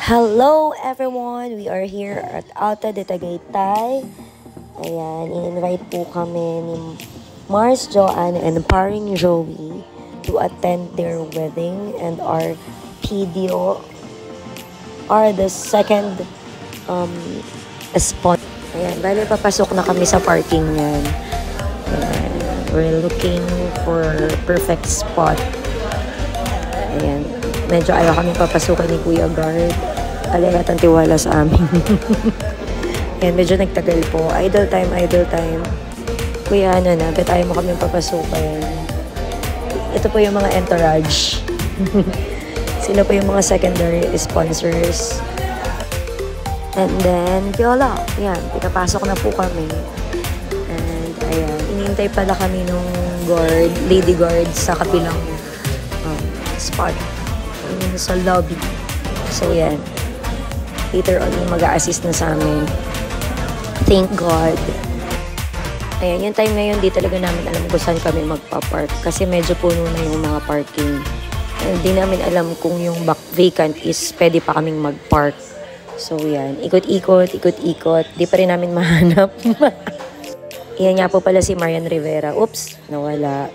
Hello everyone! We are here at Alta de Tagaytay. Ayan, in-invite po kami ni Mars, Joanne, and paring Joey to attend their wedding, and our PDO are the second spot. Ayan, bali papasok na kami sa parking niyan. Ayan, we're looking for perfect spot. Ayan, medyo ayaw kami papasukan ni Kuya Guard. Alayat ang tiwala sa amin. Ayan, medyo nagtagal po. Idle time. Kuya, ano na, bet ayaw mo kami papasukan. Ito po yung mga entourage. Sila po yung mga secondary sponsors. And then, Viola. Ayan, pinapasok na po kami. And, ayan, inintay pala kami nung guard, lady guard sa kabilang spot. Sa lobby. So, yan. Later on, mag-a-assist na sa amin. Thank God. Ayan, yung time na yun, di talaga namin alam kung saan kami magpa-park. Kasi medyo puno na yung mga parking. Hindi namin alam kung yung back vacant is pwede pa kaming mag-park. So, yan. Ikot-ikot. Di pa rin namin mahanap. Yan nga po pala si Marian Rivera. Oops, nawala.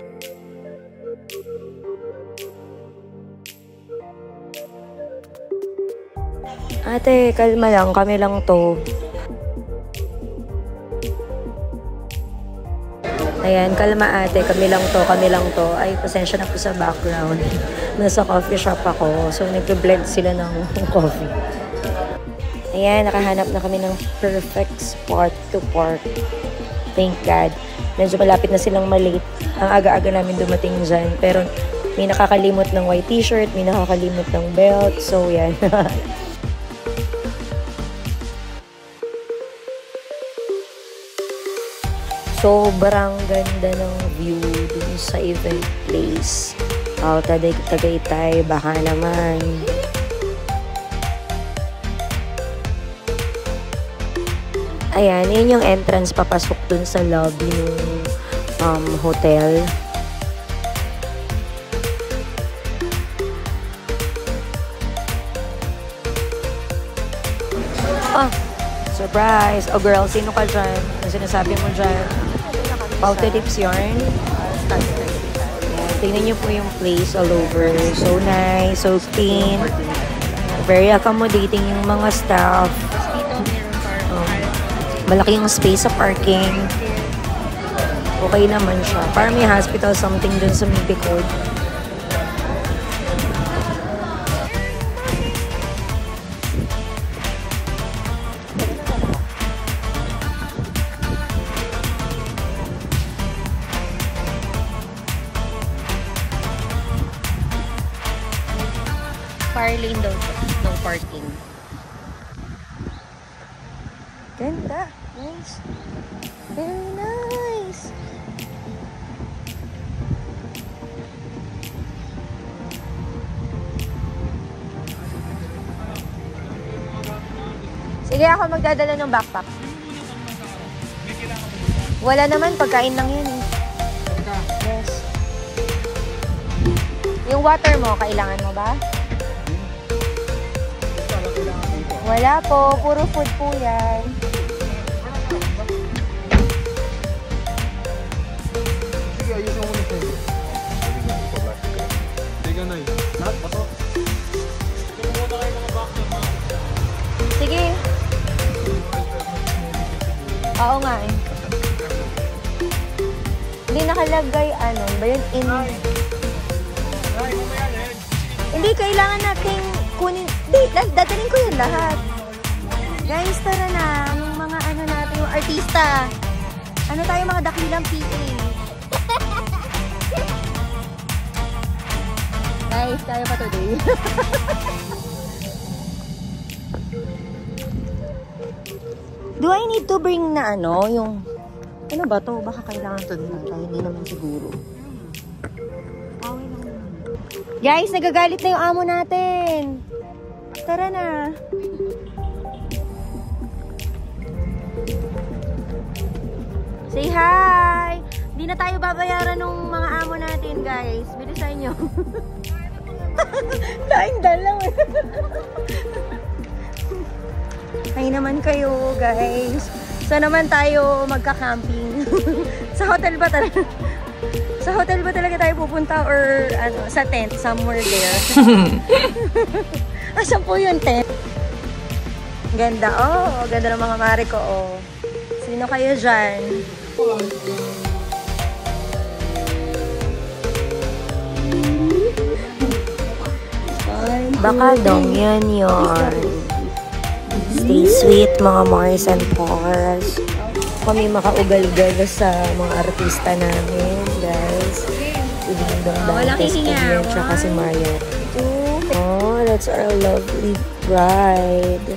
Ate, kalma lang. Kami lang to. Ayan, kalma ate. Kami lang to. Ay, pasensya na po sa background. Nasa coffee shop ako. So, nag-blend sila ng coffee. Ayan, nakahanap na kami ng perfect spot to park. Thank God. Medyo malapit na silang malate. Ang aga-aga namin dumating dyan. Pero may nakakalimot ng white t-shirt, may nakakalimot ng belt. So, yan. Sobrang ganda ng view dun sa event place. Tagaytay, baka naman. Ayan, yun yung entrance papasok dun sa lobby ng hotel. Oh, surprise! Oh girl, sino ka dyan? Ano sinasabi mo dyan? Pauta Lips Yarn. Tingnan niyo po yung place all over. So nice, so clean. Very accommodating yung mga staff. Malaki yung space sa parking. Okay naman siya. Parang may hospital something dun sa Mipicod. Fire lane daw no parking. Ganda. Nice. Very nice. Sige, ako magdadala ng backpack. Wala naman, pagkain lang yan eh. Yes. Yung water mo, kailangan mo ba? Wala po, puro food po yan. Sige, ayusin mo ulit nito. Sige na yun. Lahat ba to? Sige. Oo nga eh. Hindi nakalagay, ano ba yun? Hindi, kailangan nating kunin. Hindi, dadaling ko yun lahat. Guys, tara na. Yung mga ano natin, yung artista. Ano tayo mga dakilang PA. Guys, kaya pa today. Do I need to bring na ano, yung... Ano ba to? Baka kailangan to na tayo. Hindi naman siguro. Guys, nagagalit na yung amo natin. Tara na. Say hi! Hindi na tayo babayaran ng mga amo natin, guys. Bilisan nyo. Tayong dalaw. Hi naman kayo, guys. Saan naman tayo magka-camping? Sa hotel ba talaga? Sa hotel ba talaga tayo pupunta or ano, sa tent somewhere there? Asan po yung tent? Ganda. Oh, ganda ng mga mare ko. Oh. Sino kayo dyan? Baka dong yan yun. Stay sweet mga Mars and Pars. Kami makaugal-ugal sa mga artista namin, guys. Si Dingdong Dantes Kanya, tsaka si Mario. Oh, that's our lovely bride.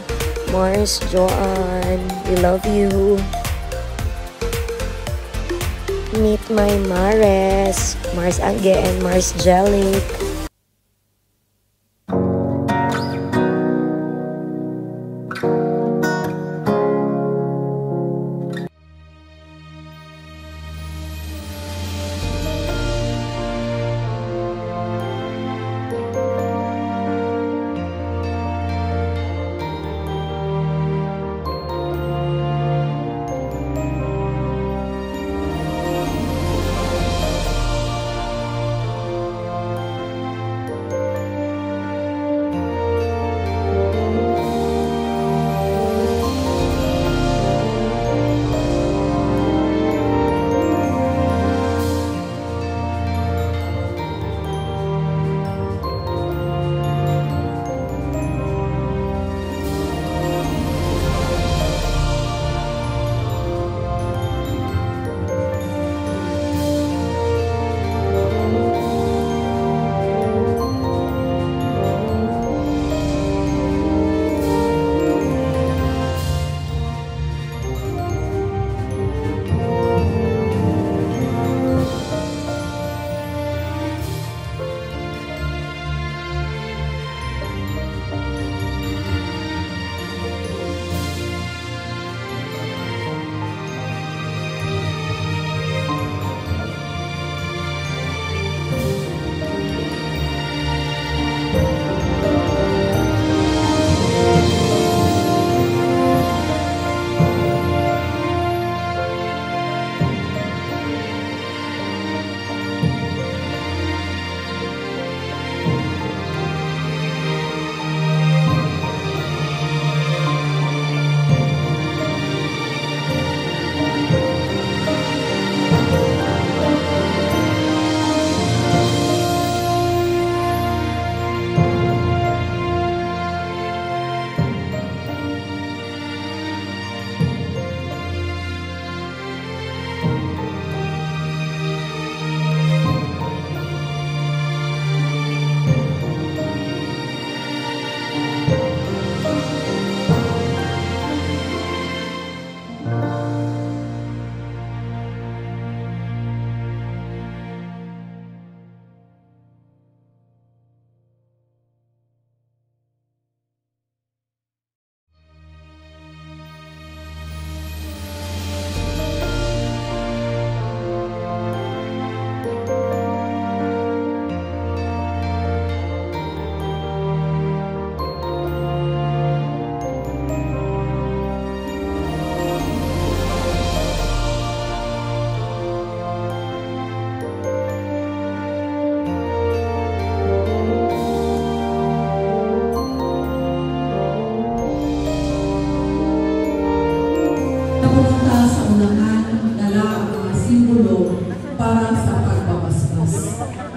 Mars, Joanne, we love you. Meet my Mares, Mars Angge and Mars Jellic.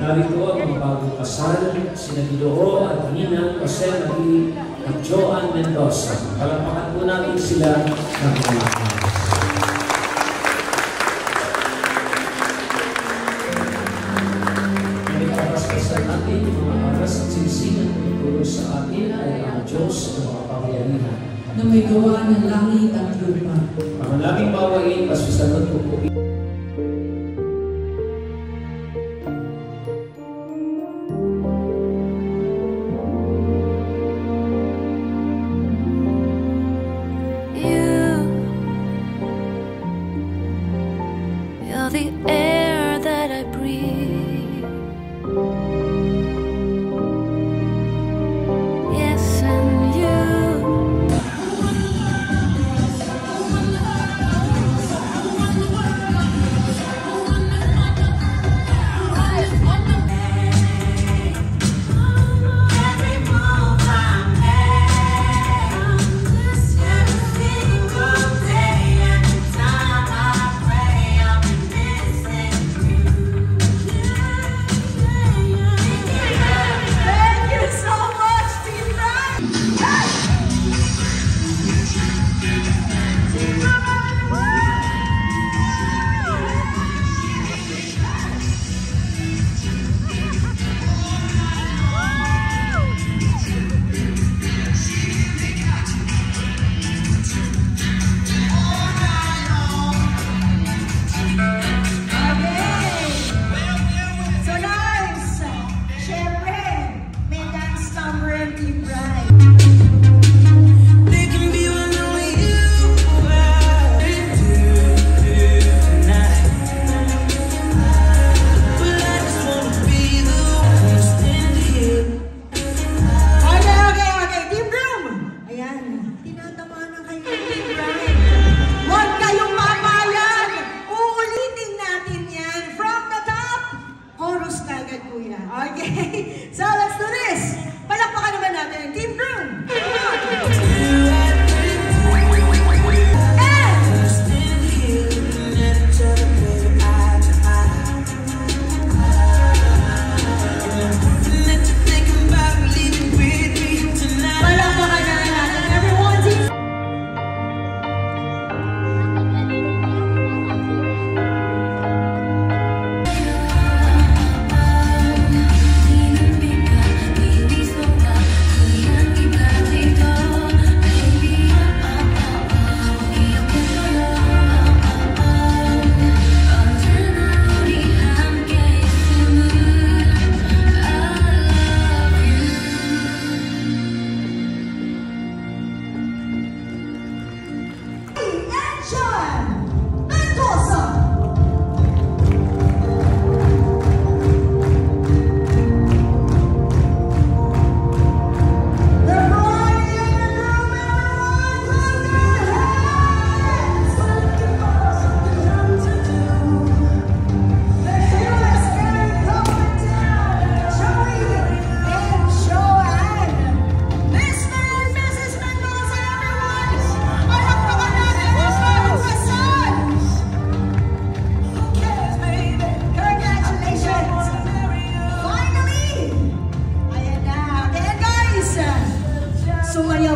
Narito ang mga bagong kasal, sina Guido at Nina Jose Marie at Joanne Mendoza. Palapakan po natin sila ng mga Pinagpapaspasan natin yung mga aras at sisinan na ituro sa atin ay ang Diyos ng mga pangyarihan na may gawa ng langit at lupa. Ang labing bawain, pasusunod ko po. The air that I breathe. Yes, and you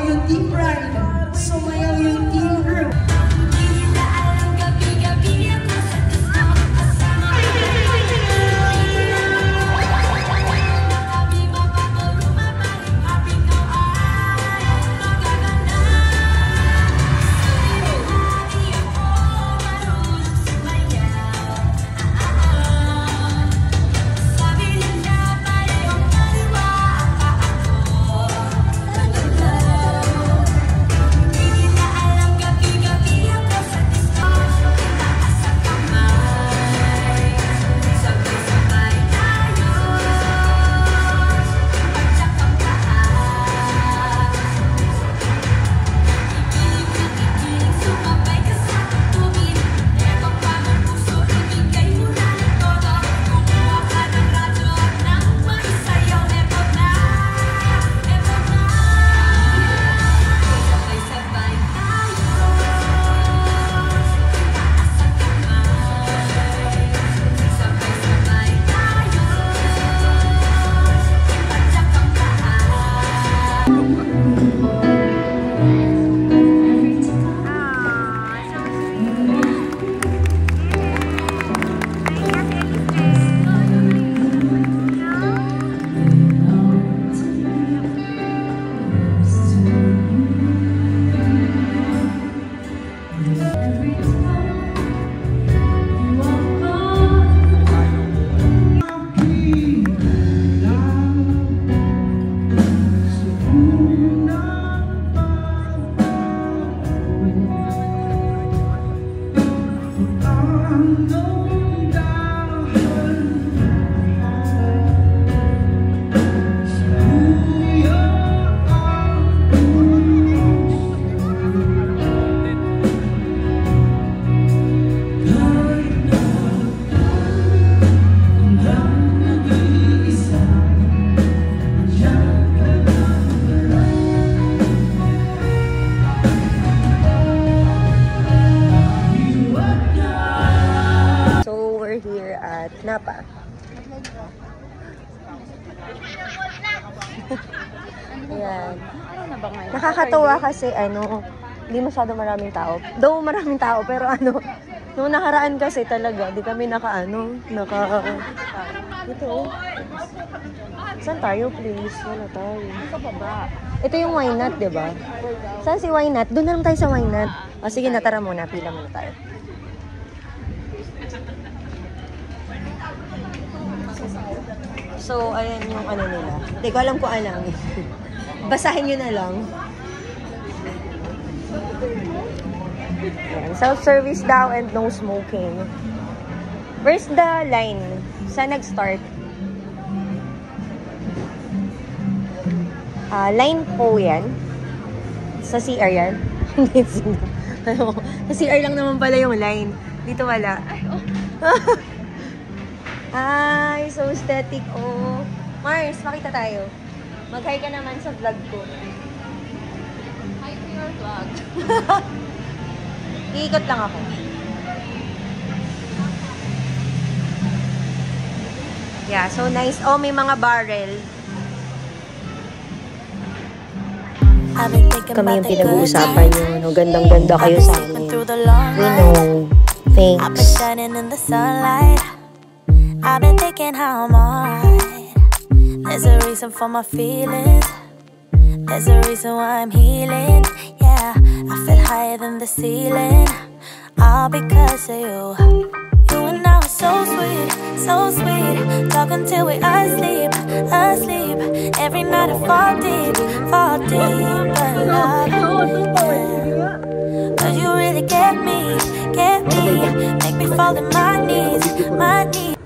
yung Team Pride. Sumayaw yung Team Group. Napa. Ayan. Nakakatuwa kasi hindi masyado maraming tao. Though maraming tao, pero nung nakaraan kasi talaga, di kami ito. Saan tayo, please? Wala tayo. Ito yung Why Not, di ba? Saan si Why Not? Doon na lang tayo sa Why Not. O sige, natara muna. Pila muna tayo. So, ayan yung nila. Hindi ko alam kung alam. Basahin nyo na lang. Self-service daw and no smoking. Where's the line? Saan nag-start? Line po yan. Sa CR yan. Hindi sa CR lang naman pala yung line. Dito wala. Ay, so aesthetic. Oh. Mars, makita tayo. Mag-hi ka naman sa vlog ko. Hi to your vlog. Iikot lang ako. Yeah, so nice. Oh, may mga barrel. Kami yung pinag-uusapan yung gandang-ganda kayo sa amin. We know. Thanks. I've been thinking how I'm alright. There's a reason for my feelings. There's a reason why I'm healing. Yeah, I feel higher than the ceiling. All because of you. You and I were so sweet, so sweet. Talking till we asleep, asleep. Every night I fall deep, but love, yeah. But you really get me, make me fall to my knees, my knees.